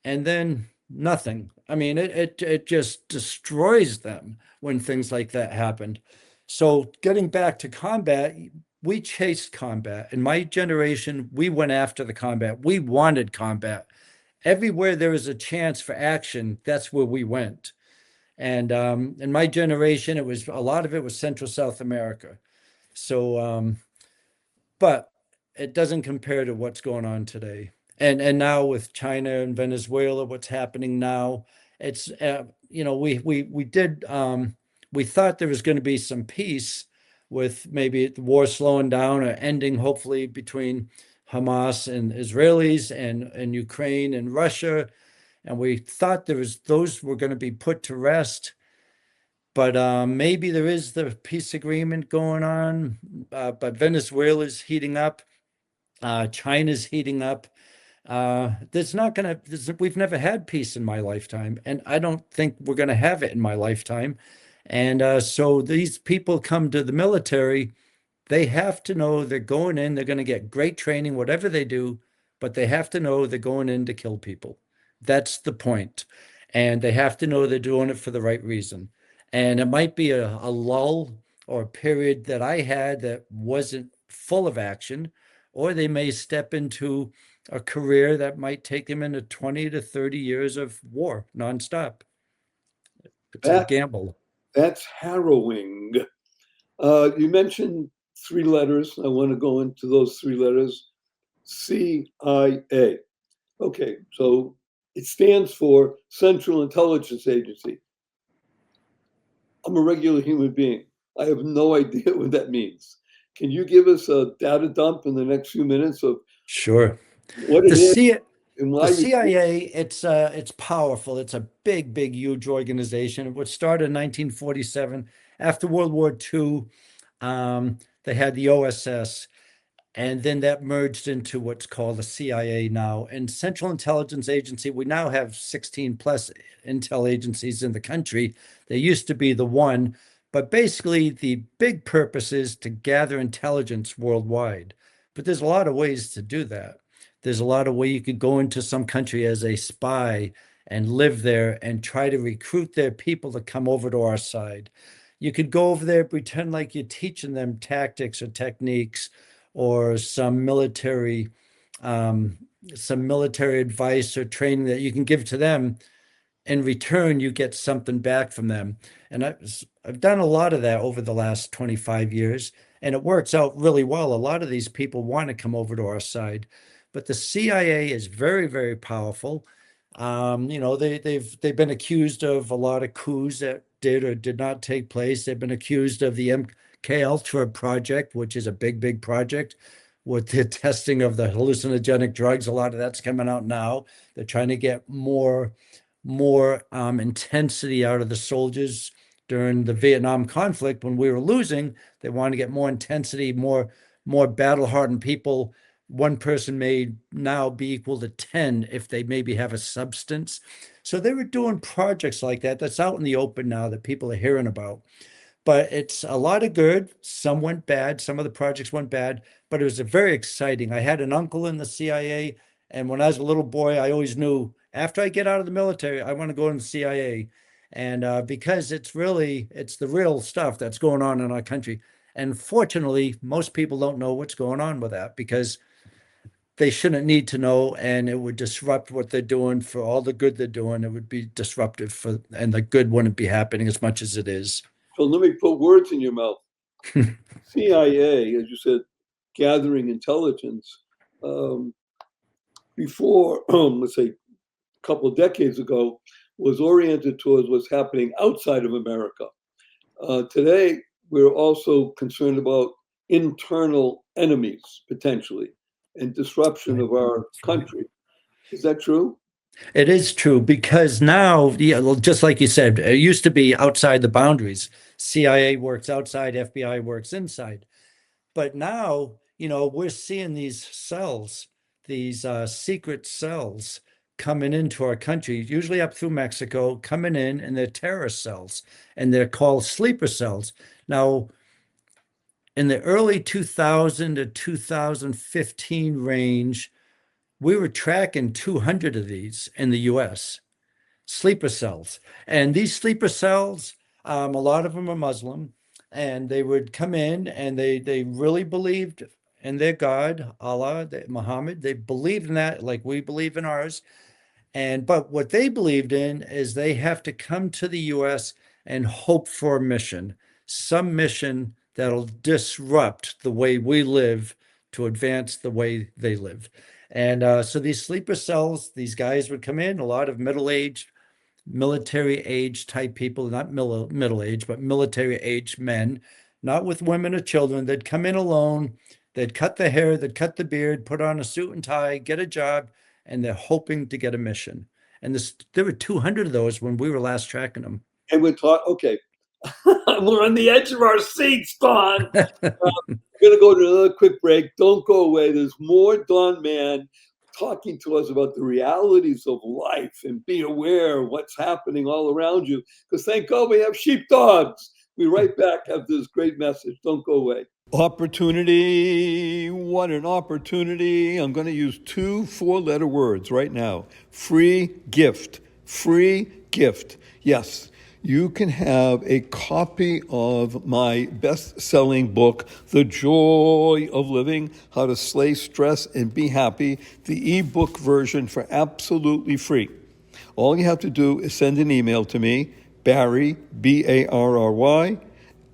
and then nothing. I mean, it just destroys them when things like that happened. So getting back to combat, we chased combat. In my generation, we went after the combat. We wanted combat. Everywhere there was a chance for action, that's where we went. And in my generation, it was a lot of it was Central South America. So, but it doesn't compare to what's going on today. And now with China and Venezuela, what's happening now, it's we thought there was going to be some peace with maybe the war slowing down or ending, hopefully, between Hamas and Israelis and Ukraine and Russia. And we thought those were going to be put to rest. But maybe there is the peace agreement going on. But Venezuela's heating up. China's heating up. We've never had peace in my lifetime, and I don't think we're going to have it in my lifetime. And so these people come to the military, they have to know they're going in, they're going to get great training, whatever they do, but they have to know they're going in to kill people. That's the point. And they have to know they're doing it for the right reason. And it might be a lull or a period that I had that wasn't full of action, or they may step into a career that might take them into 20 to 30 years of war nonstop. It's a gamble. That's harrowing. You mentioned 3 letters. I want to go into those 3 letters. CIA. Okay, so it stands for Central Intelligence Agency. I'm a regular human being. I have no idea what that means. Can you give us a data dump in the next few minutes of Sure. what it is and why The CIA, it's powerful. It's a big, huge organization. It was started in 1947. After World War II, they had the OSS, and then that merged into what's called the CIA now. And Central Intelligence Agency, we now have 16 plus intel agencies in the country. There used to be the one, but basically the big purpose is to gather intelligence worldwide. But there's a lot of ways to do that. There's a lot of ways you could go into some country as a spy and live there and try to recruit their people to come over to our side. You could go over there, pretend like you're teaching them tactics or techniques or some military advice or training that you can give to them. In return, you get something back from them. And I've done a lot of that over the last 25 years, and it works out really well. A lot of these people want to come over to our side, but the CIA is very, very powerful. They've been accused of a lot of coups that did or did not take place. They've been accused of the MK Ultra project, which is a big project with the testing of the hallucinogenic drugs. A lot of that's coming out now. They're trying to get more intensity out of the soldiers during the Vietnam conflict. When we were losing, they wanted to get more intensity, more battle hardened people. One person may now be equal to 10 if they maybe have a substance. So they were doing projects like that. That's out in the open now that people are hearing about. But it's a lot of good. Some went bad. Some of the projects went bad, but it was very exciting. I had an uncle in the CIA, and when I was a little boy, I always knew after I get out of the military, I want to go in the CIA. And because it's the real stuff that's going on in our country. And fortunately, most people don't know what's going on with that because they shouldn't need to know, and it would disrupt what they're doing. For all the good they're doing, it would be disruptive and the good wouldn't be happening as much as it is. So let me put words in your mouth. CIA, as you said, gathering intelligence. Before, let's say, a couple of decades ago, was oriented towards what's happening outside of America. Today, we're also concerned about internal enemies, potentially, and disruption of our country. Is that true? It is true because now, yeah, well, just like you said, it used to be outside the boundaries. CIA works outside, FBI works inside. But now, we're seeing these cells, these secret cells coming into our country, usually up through Mexico, coming in, and they're terrorist cells, and they're called sleeper cells. Now, in the early 2000 to 2015 range, we were tracking 200 of these in the US, sleeper cells. And these sleeper cells, a lot of them are Muslim, and they would come in and they really believed in their God, Allah, Muhammad. They believed in that like we believe in ours. And but what they believed in is they have to come to the US and hope for a mission, some mission that'll disrupt the way we live to advance the way they live. And so these sleeper cells, these guys would come in, a lot of middle-aged, military age type people, not middle age, but military age men, not with women or children. They'd come in alone, they'd cut the hair, they'd cut the beard, put on a suit and tie, get a job, and they're hoping to get a mission. And there were 200 of those when we were last tracking them. And we're talking, okay, we're on the edge of our seats, Don. We're going to go to another quick break. Don't go away. There's more Don Mann talking to us about the realities of life and be aware of what's happening all around you. Because thank God we have sheepdogs. We'll be right back after this great message. Don't go away. Opportunity. What an opportunity. I'm going to use 2 4-letter words right now. Free gift. Free gift. Yes. You can have a copy of my best-selling book, The Joy of Living, How to Slay Stress and Be Happy, the ebook version for absolutely free. All you have to do is send an email to me, Barry, Barry,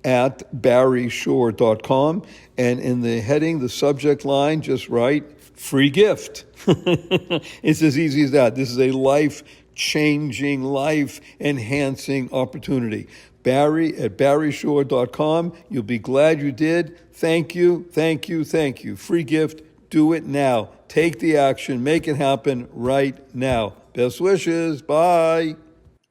at barryshore.com, and in the heading, the subject line, just write, free gift. It's as easy as that. This is a life-changing, life-enhancing opportunity. Barry at barryshore.com. You'll be glad you did. Thank you, thank you, thank you. Free gift. Do it now. Take the action. Make it happen right now. Best wishes. Bye.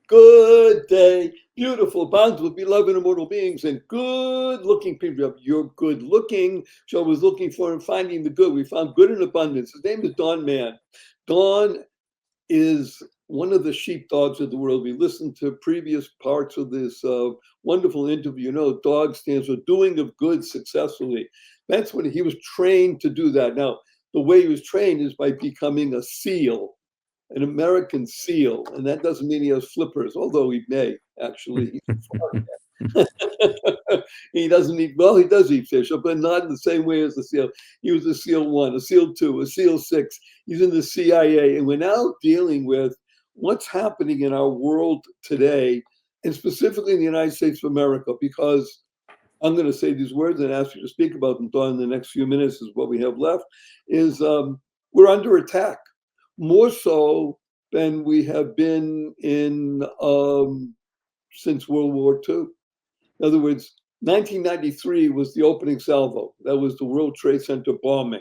Good day. Beautiful, bountiful, beloved, immortal beings, and good-looking people. You're good-looking. So I was looking for and finding the good. We found good in abundance. His name is Don Mann. Don is one of the sheepdogs of the world. We listened to previous parts of this wonderful interview. DOG stands for doing of good successfully. That's what he was trained to do that. Now, the way he was trained is by becoming a SEAL, an American SEAL. And that doesn't mean he has flippers, although he may, actually. He doesn't eat, well, he does eat fish, but not in the same way as the SEAL. He was a SEAL 1, a SEAL 2, a SEAL 6. He's in the CIA. And we're now dealing with what's happening in our world today, and specifically in the United States of America, because I'm going to say these words and ask you to speak about them, Don, in the next few minutes is what we have left, is we're under attack, more so than we have been in since World War II. In other words, 1993 was the opening salvo. That was the World Trade Center bombing.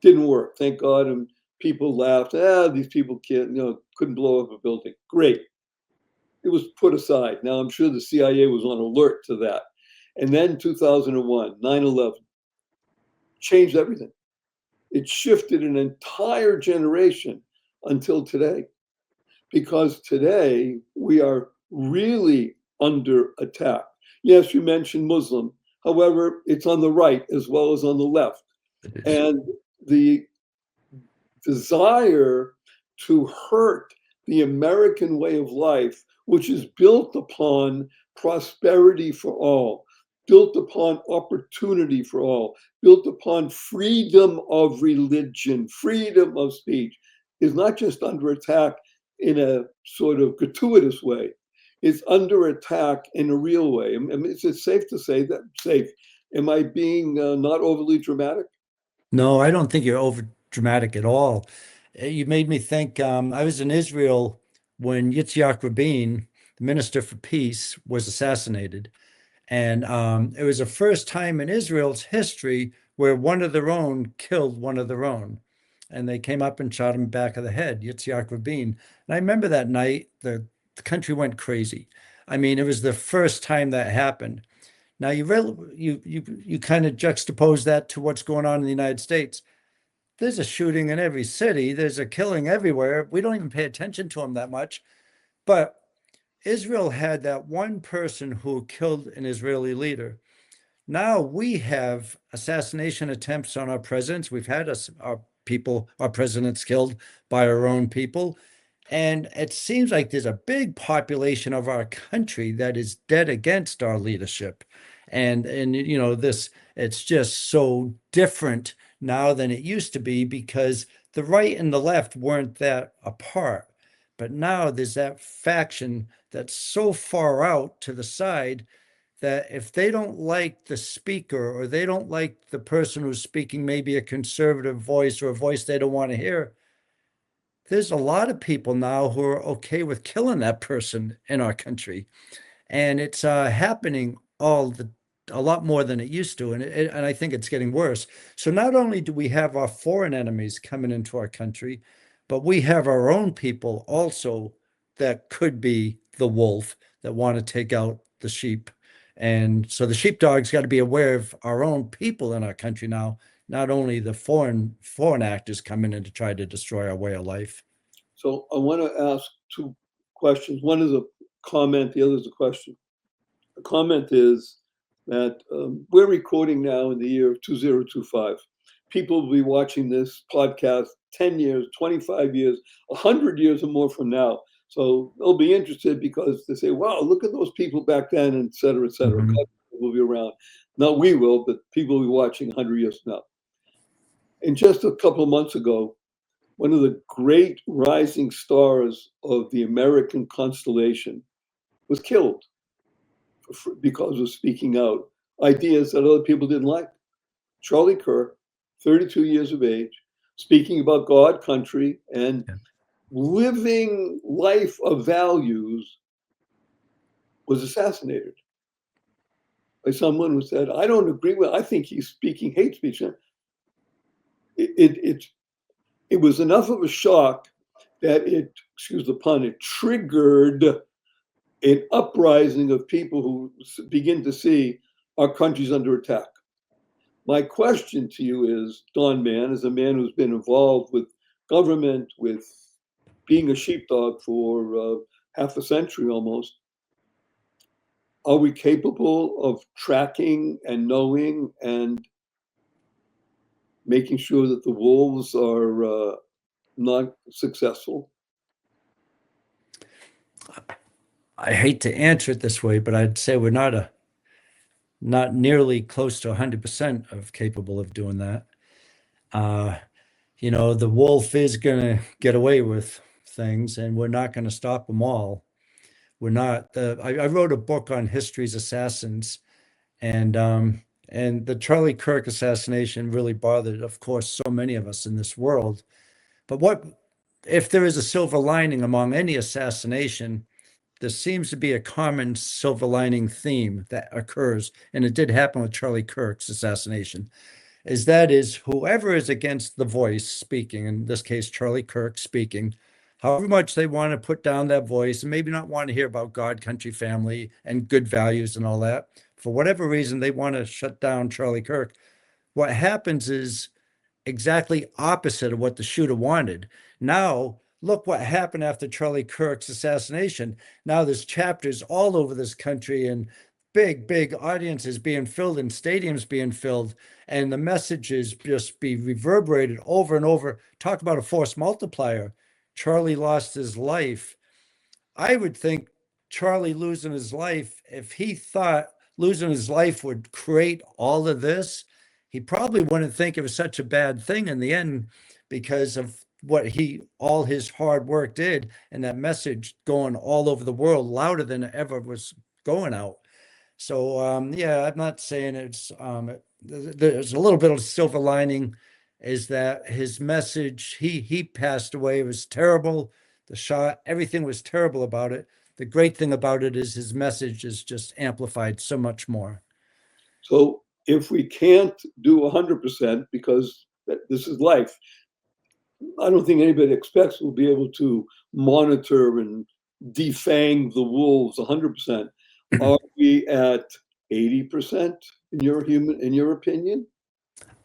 Didn't work, thank God. And people laughed. These people couldn't blow up a building. Great. It was put aside. Now, I'm sure the CIA was on alert to that. And then 2001, 9/11, changed everything. It shifted an entire generation until today. Because today, we are really under attack. Yes, you mentioned Muslim. However, it's on the right as well as on the left. And the desire to hurt the American way of life, which is built upon prosperity for all, built upon opportunity for all, built upon freedom of religion, freedom of speech, is not just under attack in a sort of gratuitous way. It's under attack in a real way. I mean, is it safe to say that? Safe. Am I being not overly dramatic? No, I don't think you're over dramatic at all. You made me think. I was in Israel when Yitzhak Rabin, the Minister for Peace, was assassinated. And it was the first time in Israel's history where one of their own killed one of their own. and they came up and shot him in the back of the head, Yitzhak Rabin. And I remember that night, the country went crazy. I mean, it was the first time that happened. Now you kind of juxtapose that to what's going on in the United States. There's a shooting in every city. There's a killing everywhere. We don't even pay attention to them that much. But Israel had that one person who killed an Israeli leader. Now we have assassination attempts on our presidents. We've had our presidents killed by our own people. And it seems like there's a big population of our country that is dead against our leadership. And it's just so different now than it used to be, because the right and the left weren't that apart. But now there's that faction that's so far out to the side that if they don't like the speaker, or they don't like the person who's speaking, maybe a conservative voice or a voice they don't want to hear, there's a lot of people now who are okay with killing that person in our country. And it's happening a lot more than it used to. And I think it's getting worse. So not only do we have our foreign enemies coming into our country, but we have our own people also that could be the wolf that want to take out the sheep. And so the sheepdog's got to be aware of our own people in our country now, not only the foreign actors coming in to try to destroy our way of life. So I want to ask two questions. One is a comment, the other is a question. The comment is that we're recording now in the year of 2025. People will be watching this podcast 10 years, 25 years, 100 years or more from now. So they'll be interested because they say, wow, look at those people back then, and et cetera, et cetera. Mhm. Will be around. Not we will, but people will be watching 100 years from now. And just a couple of months ago, one of the great rising stars of the American constellation was killed because of speaking out ideas that other people didn't like. Charlie Kirk, 32 years of age, speaking about God, country, and living life of values, was assassinated by someone who said, I don't agree with, I think he's speaking hate speech. It was enough of a shock that it, excuse the pun, it triggered an uprising of people who begin to see our country's under attack. My question to you is, Don Mann, as a man who's been involved with government, with being a sheepdog for half a century almost, are we capable of tracking and knowing and making sure that the wolves are not successful? I hate to answer it this way, but I'd say we're not nearly close to 100% of capable of doing that. The wolf is going to get away with things, and we're not going to stop them all. We're not. I wrote a book on history's assassins, and the Charlie Kirk assassination really bothered, of course, so many of us in this world. But what if there is a silver lining among any assassination? There seems to be a common silver lining theme that occurs, and it did happen with Charlie Kirk's assassination. Is whoever is against the voice speaking, in this case Charlie Kirk speaking, however much they want to put down that voice and maybe not want to hear about God, country, family, and good values and all that, for whatever reason they want to shut down Charlie Kirk. What happens is exactly opposite of what the shooter wanted. Now, look what happened after Charlie Kirk's assassination. Now there's chapters all over this country, and big audiences being filled and stadiums being filled, and the messages just be reverberated over and over. Talk about a force multiplier. Charlie lost his life. I would think Charlie losing his life, if he thought losing his life would create all of this, he probably wouldn't think it was such a bad thing in the end, because of what all his hard work did, and that message going all over the world louder than it ever was going out. So yeah, I'm not saying it's there's a little bit of silver lining, is that his message, he passed away. It was terrible. The shot, everything was terrible about it. The great thing about it is his message is just amplified so much more. So if we can't do 100%, because this is life, I don't think anybody expects we'll be able to monitor and defang the wolves 100%. Are we at 80% in your opinion?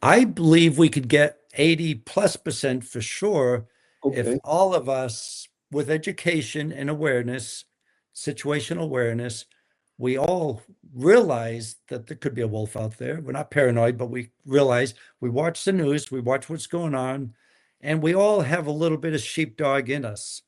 I believe we could get 80+% for sure if Okay. all of us, with education and awareness, situational awareness, we all realize that there could be a wolf out there. We're not paranoid, but we realize we watch the news, we watch what's going on, and we all have a little bit of sheepdog in us.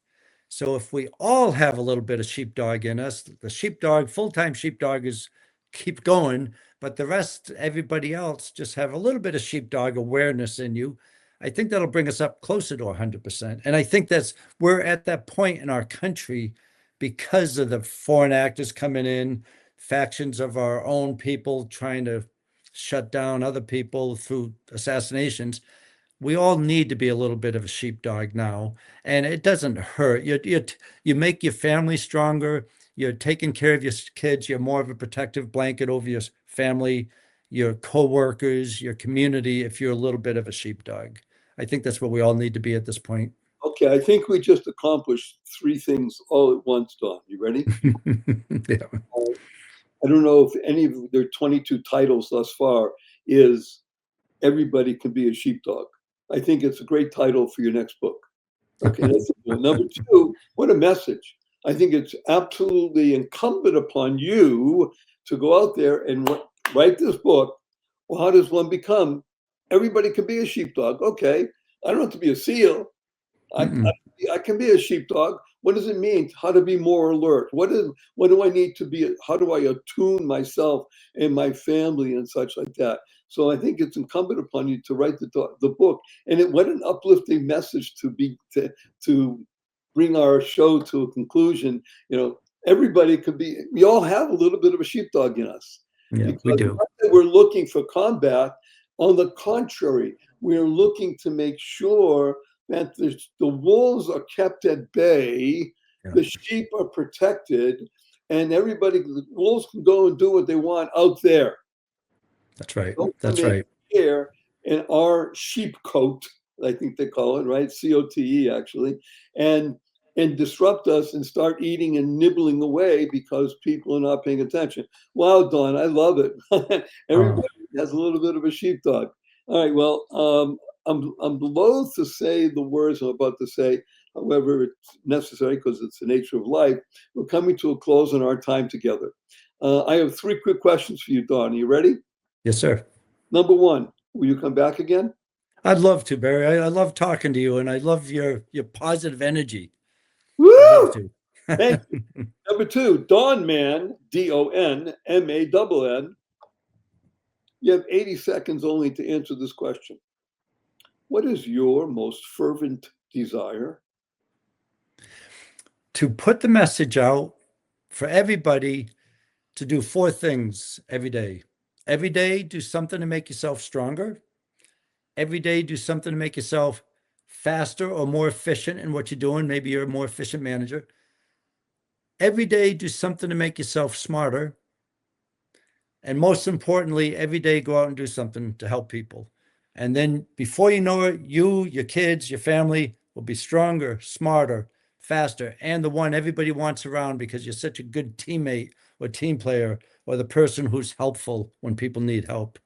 So if we all have a little bit of sheepdog in us, the sheepdog, full-time sheepdog is keep going, but the rest, everybody else, just have a little bit of sheepdog awareness in you. I think that'll bring us up closer to 100%. And I think we're at that point in our country because of the foreign actors coming in, factions of our own people trying to shut down other people through assassinations. We all need to be a little bit of a sheepdog now, and it doesn't hurt. You make your family stronger. You're taking care of your kids. You're more of a protective blanket over your family, your coworkers, your community. If you're a little bit of a sheepdog, I think that's what we all need to be at this point. Okay, I think we just accomplished three things all at once, Don. You ready? Yeah. I don't know if any of their 22 titles thus far is Everybody Can Be a Sheepdog. I think it's a great title for your next book. Okay, that's one. Number two, what a message. I think it's absolutely incumbent upon you to go out there and write this book. Well, how does one become? Everybody can be a sheepdog. Okay, I don't have to be a seal. I can be a sheepdog. What does it mean? How to be more alert? What do I need to be? How do I attune myself and my family and such like that? So I think it's incumbent upon you to write the book. And what an uplifting message to bring our show to a conclusion. You know, everybody could be. We all have a little bit of a sheepdog in us. Yeah, we do. Not that we're looking for combat. On the contrary, we're looking to make sure that the wolves are kept at bay, Yeah. the sheep are protected, and the wolves can go and do what they want out there. That's right. Don't That's come in right. here in our sheep coat, I think they call it, right? COTE actually, and disrupt us and start eating and nibbling away because people are not paying attention. Wow, Don, I love it. Everybody has a little bit of a sheepdog. All right, well, I'm loath to say the words I'm about to say. However, it's necessary because it's the nature of life. We're coming to a close in our time together. I have three quick questions for you, Don. Are you ready? Yes, sir. Number one, will you come back again? I'd love to, Barry. I love talking to you, and I love your positive energy. Woo! I'd love to. Thank you. Number two, Don Mann, DONMANN. You have 80 seconds only to answer this question. What is your most fervent desire? To put the message out for everybody to do four things every day. Every day, do something to make yourself stronger. Every day, do something to make yourself faster or more efficient in what you're doing. Maybe you're a more efficient manager. Every day, do something to make yourself smarter. And most importantly, every day, go out and do something to help people. And then before you know it, you, your kids, your family will be stronger, smarter, faster, and the one everybody wants around because you're such a good teammate or team player or the person who's helpful when people need help.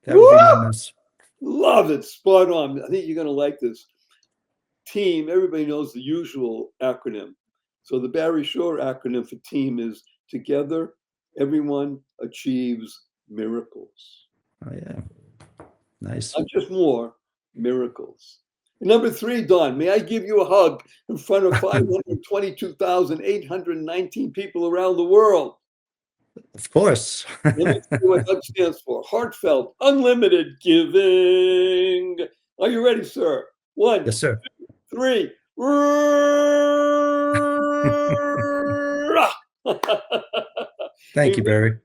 That would be my message. Love it. Spot on. I think you're going to like this. Team, everybody knows the usual acronym. So the Barry Shore acronym for team is together, everyone achieves miracles. Oh, yeah. Nice. Not just more, miracles. Number three, Don, may I give you a hug in front of 522,819 people around the world? Of course. Let me tell you what HUG stands for. Heartfelt, unlimited giving. Are you ready, sir? One, Yes, sir. 2, 3. Thank you, Barry.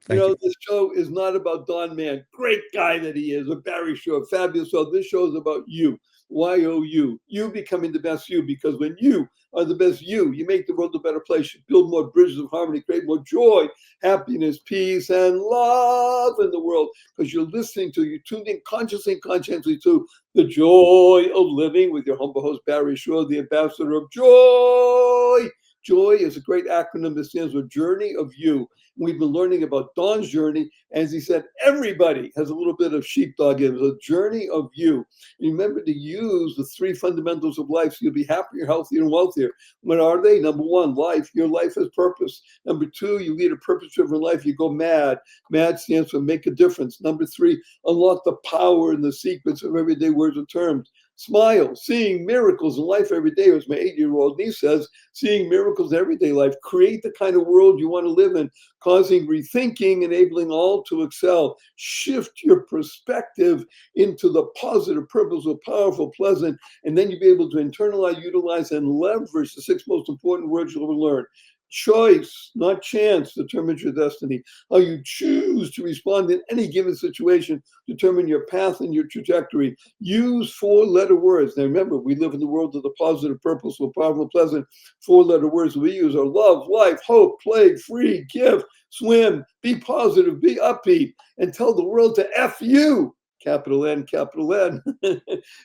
Thank you. This show is not about Don Mann, great guy that he is, or Barry Shore, fabulous show. This show is about you. Y-O-U. You becoming the best you, because when you are the best you, you make the world a better place. You build more bridges of harmony, create more joy, happiness, peace, and love in the world, because you're tuned in consciously and conscientiously to the joy of living with your humble host, Barry Shore, the ambassador of joy. Joy is a great acronym that stands for Journey of You. We've been learning about Don's journey. As he said, everybody has a little bit of sheepdog in it. The journey of you. Remember to use the 3 fundamentals of life so you'll be happier, healthier, and wealthier. What are they? Number 1, life. Your life has purpose. Number 2, you lead a purpose-driven life. You go mad. Mad stands for make a difference. Number 3, unlock the power and the secrets of everyday words and terms. Smile, seeing miracles in life every day, as my 8-year-old niece says, seeing miracles in everyday life. Create the kind of world you want to live in, causing rethinking, enabling all to excel. Shift your perspective into the positive, purposeful, powerful, pleasant, and then you'll be able to internalize, utilize, and leverage the 6 most important words you'll ever learn. Choice, not chance, determines your destiny. How you choose to respond in any given situation determine your path and your trajectory. Use 4-letter words. Now remember, we live in the world of the positive, purposeful, powerful, pleasant. 4-letter words we use are love, life, hope, play, free, give, swim, be positive, be upbeat, and tell the world to F you. Capital N, capital N.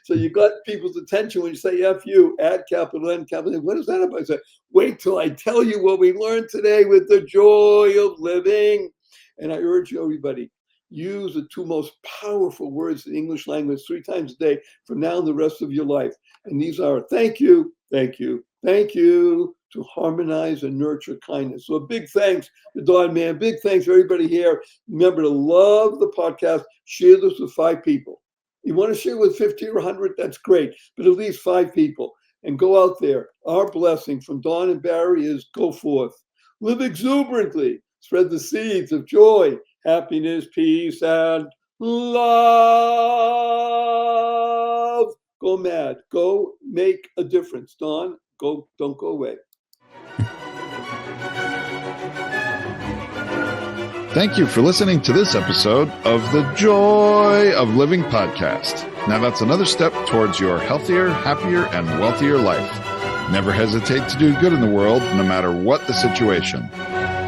So you got people's attention when you say F you, add capital N, capital N. What is that about? I say, wait till I tell you what we learned today with the joy of living. And I urge you, everybody, use the 2 most powerful words in the English language 3 times a day from now and the rest of your life. And these are thank you, thank you, thank you, to harmonize and nurture kindness. So a big thanks to Don Mann. Big thanks to everybody here. Remember to love the podcast. Share this with 5 people. You want to share with 50 or 100? That's great. But at least 5 people. And go out there. Our blessing from Don and Barry is go forth. Live exuberantly. Spread the seeds of joy, happiness, peace, and love. Go mad. Go make a difference. Don, don't go away. Thank you for listening to this episode of the Joy of Living podcast. Now that's another step towards your healthier, happier, and wealthier life. Never hesitate to do good in the world, no matter what the situation.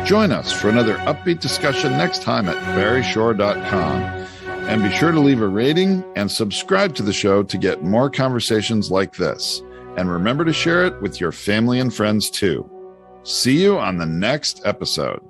Join us for another upbeat discussion next time at barryshore.com. And be sure to leave a rating and subscribe to the show to get more conversations like this. And remember to share it with your family and friends too. See you on the next episode.